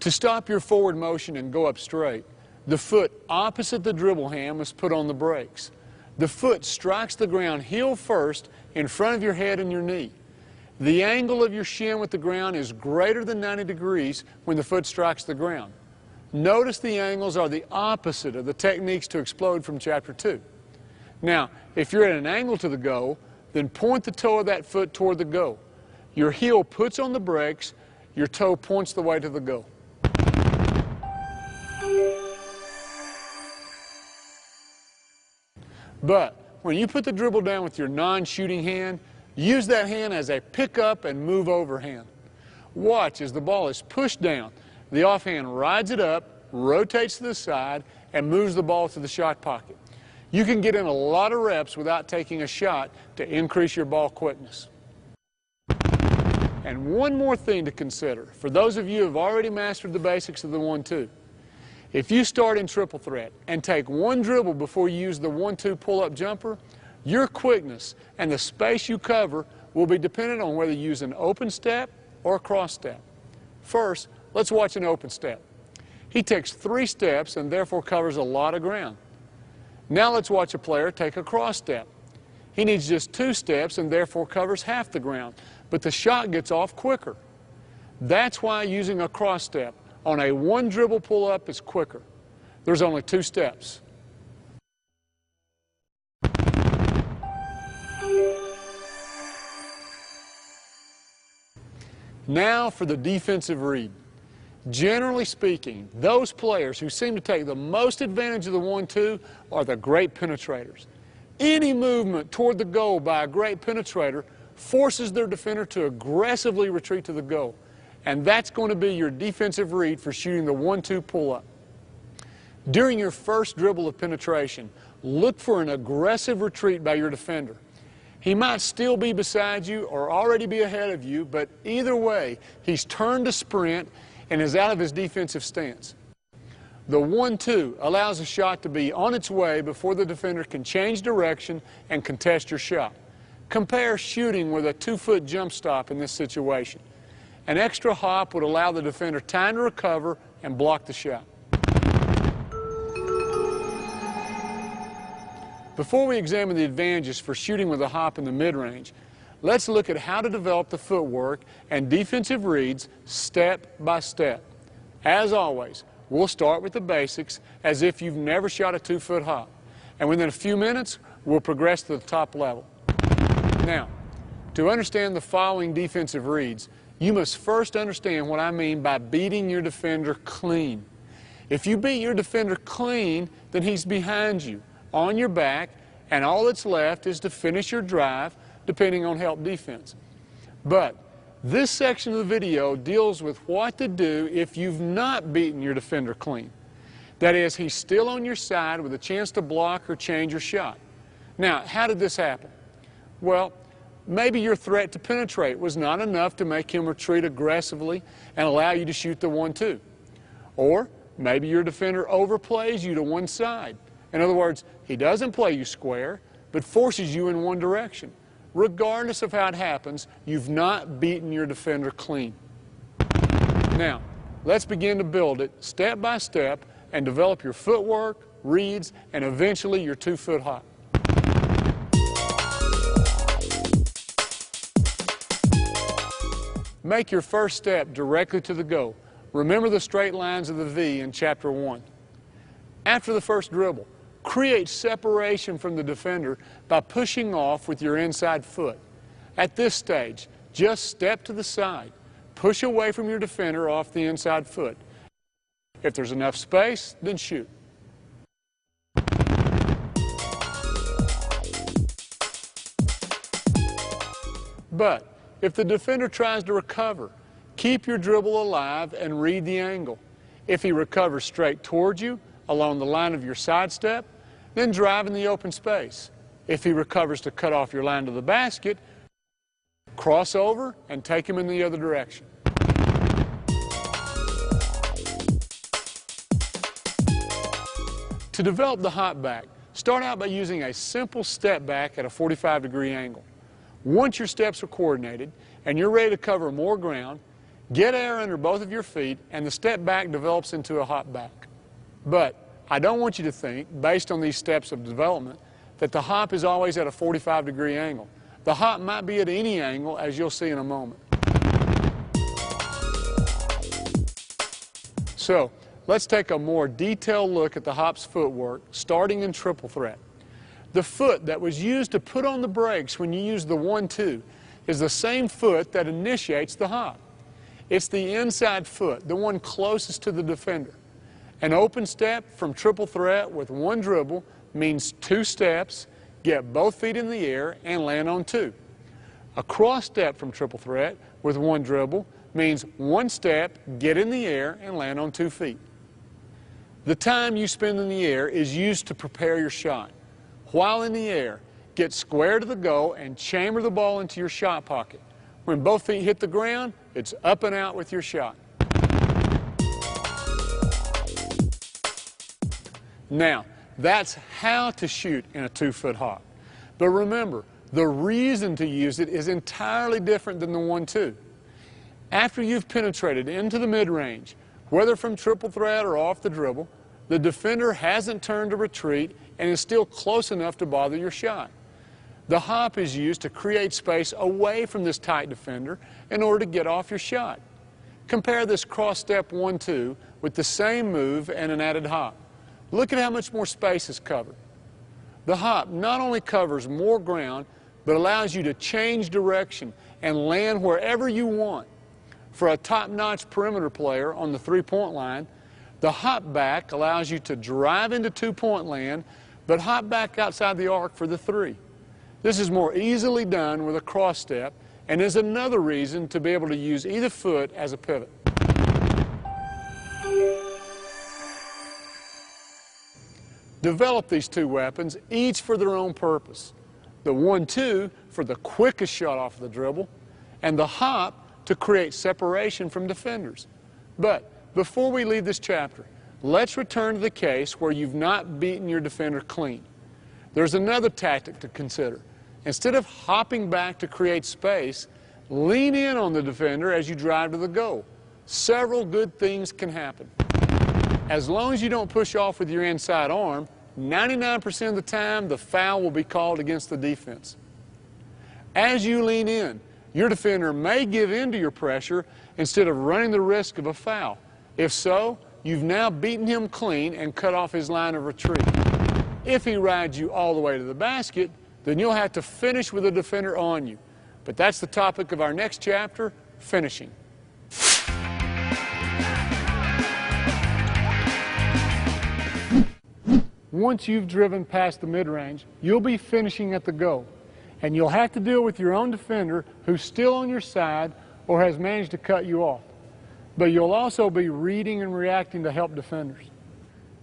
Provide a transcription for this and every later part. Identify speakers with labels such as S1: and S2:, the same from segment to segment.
S1: To stop your forward motion and go up straight, the foot opposite the dribble hand must put on the brakes. The foot strikes the ground heel first in front of your head and your knee. The angle of your shin with the ground is greater than 90 degrees when the foot strikes the ground. Notice the angles are the opposite of the techniques to explode from Chapter 2. Now, if you're at an angle to the goal, then point the toe of that foot toward the goal. Your heel puts on the brakes, your toe points the way to the goal. But when you put the dribble down with your non-shooting hand, use that hand as a pick-up and move-over hand. Watch as the ball is pushed down. The offhand rides it up, rotates to the side, and moves the ball to the shot pocket. You can get in a lot of reps without taking a shot to increase your ball quickness. And one more thing to consider, for those of you who have already mastered the basics of the 1-2. If you start in triple threat and take one dribble before you use the 1-2 pull-up jumper, your quickness and the space you cover will be dependent on whether you use an open step or a cross step. First, let's watch an open step. He takes 3 steps and therefore covers a lot of ground. Now let's watch a player take a cross step. He needs just 2 steps and therefore covers half the ground, but the shot gets off quicker. That's why using a cross step on a 1 dribble pull-up is quicker. There's only 2 steps. Now for the defensive read. Generally speaking, those players who seem to take the most advantage of the 1-2 are the great penetrators. Any movement toward the goal by a great penetrator forces their defender to aggressively retreat to the goal. And that's going to be your defensive read for shooting the 1-2 pull-up. During your first dribble of penetration, look for an aggressive retreat by your defender. He might still be beside you or already be ahead of you, but either way, he's turned to sprint and is out of his defensive stance. The 1-2 allows a shot to be on its way before the defender can change direction and contest your shot. Compare shooting with a 2-foot jump stop in this situation. An extra hop would allow the defender time to recover and block the shot. Before we examine the advantages for shooting with a hop in the mid-range, let's look at how to develop the footwork and defensive reads step by step. As always, we'll start with the basics as if you've never shot a 2-foot hop. And within a few minutes, we'll progress to the top level. Now, to understand the following defensive reads, you must first understand what I mean by beating your defender clean. If you beat your defender clean, then he's behind you, on your back, and all that's left is to finish your drive, depending on help defense. But this section of the video deals with what to do if you've not beaten your defender clean. That is, he's still on your side with a chance to block or change your shot. Now, how did this happen? Well, maybe your threat to penetrate was not enough to make him retreat aggressively and allow you to shoot the 1-2. Or maybe your defender overplays you to one side. In other words, he doesn't play you square, but forces you in one direction. Regardless of how it happens, you've not beaten your defender clean. Now, let's begin to build it step by step and develop your footwork, reads, and eventually your 2-foot hop. Make your first step directly to the goal. Remember the straight lines of the V in Chapter 1. After the first dribble, create separation from the defender by pushing off with your inside foot. At this stage, just step to the side. Push away from your defender off the inside foot. If there's enough space, then shoot. But if the defender tries to recover, keep your dribble alive and read the angle. If he recovers straight towards you, along the line of your sidestep, then drive in the open space. If he recovers to cut off your line to the basket, cross over and take him in the other direction. To develop the hop back, start out by using a simple step back at a 45-degree angle. Once your steps are coordinated and you're ready to cover more ground, Get air under both of your feet, and the step back develops into a hop back. But I don't want you to think, based on these steps of development, that the hop is always at a 45-degree angle. The hop might be at any angle, as you'll see in a moment. So, let's take a more detailed look at the hop's footwork, starting in triple threat. The foot that was used to put on the brakes when you use the 1-2 is the same foot that initiates the hop. It's the inside foot, the one closest to the defender. An open step from triple threat with one dribble means 2 steps, get both feet in the air, and land on 2. A cross step from triple threat with one dribble means 1 step, get in the air, and land on 2 feet. The time you spend in the air is used to prepare your shot. While in the air, get square to the goal and chamber the ball into your shot pocket. When both feet hit the ground, it's up and out with your shot. Now, that's how to shoot in a 2-foot hop. But remember, the reason to use it is entirely different than the 1-2. After you've penetrated into the mid-range, whether from triple threat or off the dribble, the defender hasn't turned to retreat and is still close enough to bother your shot. The hop is used to create space away from this tight defender in order to get off your shot. Compare this cross-step 1-2 with the same move and an added hop. Look at how much more space is covered. The hop not only covers more ground, but allows you to change direction and land wherever you want. For a top-notch perimeter player on the 3-point line, the hop back allows you to drive into 2-point land, but hop back outside the arc for the 3. This is more easily done with a cross step and is another reason to be able to use either foot as a pivot. Develop these 2 weapons, each for their own purpose. The 1-2 for the quickest shot off the dribble, and the hop to create separation from defenders. But before we leave this chapter, let's return to the case where you've not beaten your defender clean. There's another tactic to consider. Instead of hopping back to create space, lean in on the defender as you drive to the goal. Several good things can happen. As long as you don't push off with your inside arm, 99% of the time the foul will be called against the defense. As you lean in, your defender may give in to your pressure instead of running the risk of a foul. If so, you've now beaten him clean and cut off his line of retreat. If he rides you all the way to the basket, then you'll have to finish with the defender on you. But that's the topic of our next chapter, finishing. Once you've driven past the mid-range, you'll be finishing at the goal. And you'll have to deal with your own defender who's still on your side or has managed to cut you off. But you'll also be reading and reacting to help defenders.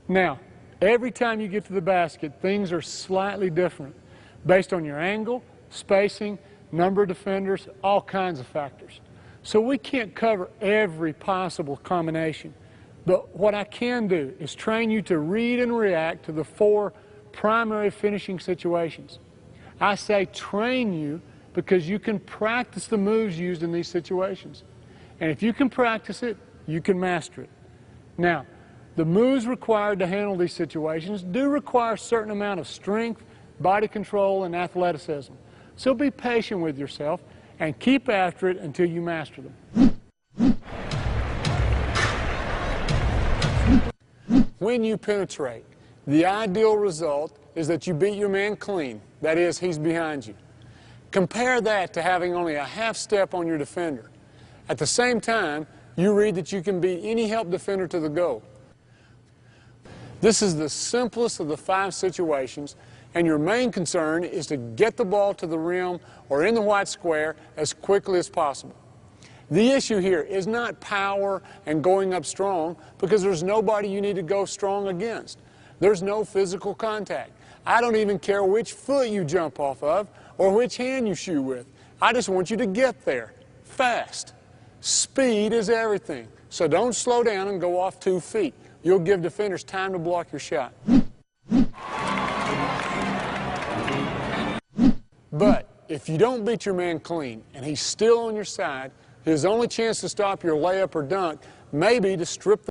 S1: Now, every time you get to the basket, things are slightly different based on your angle, spacing, number of defenders, all kinds of factors. So we can't cover every possible combination. But what I can do is train you to read and react to the 4 primary finishing situations. I say train you because you can practice the moves used in these situations. And if you can practice it, you can master it. Now, the moves required to handle these situations do require a certain amount of strength, body control, and athleticism. So be patient with yourself and keep after it until you master them. When you penetrate, the ideal result is that you beat your man clean. That is, he's behind you. Compare that to having only a half step on your defender. At the same time, you read that you can beat any help defender to the goal. This is the simplest of the 5 situations, and your main concern is to get the ball to the rim or in the white square as quickly as possible. The issue here is not power and going up strong, because there's nobody you need to go strong against. There's no physical contact. I don't even care which foot you jump off of or which hand you shoot with. I just want you to get there fast. Speed is everything, so don't slow down and go off 2 feet. You'll give defenders time to block your shot. But if you don't beat your man clean and he's still on your side, His only chance to stop your layup or dunk may be to strip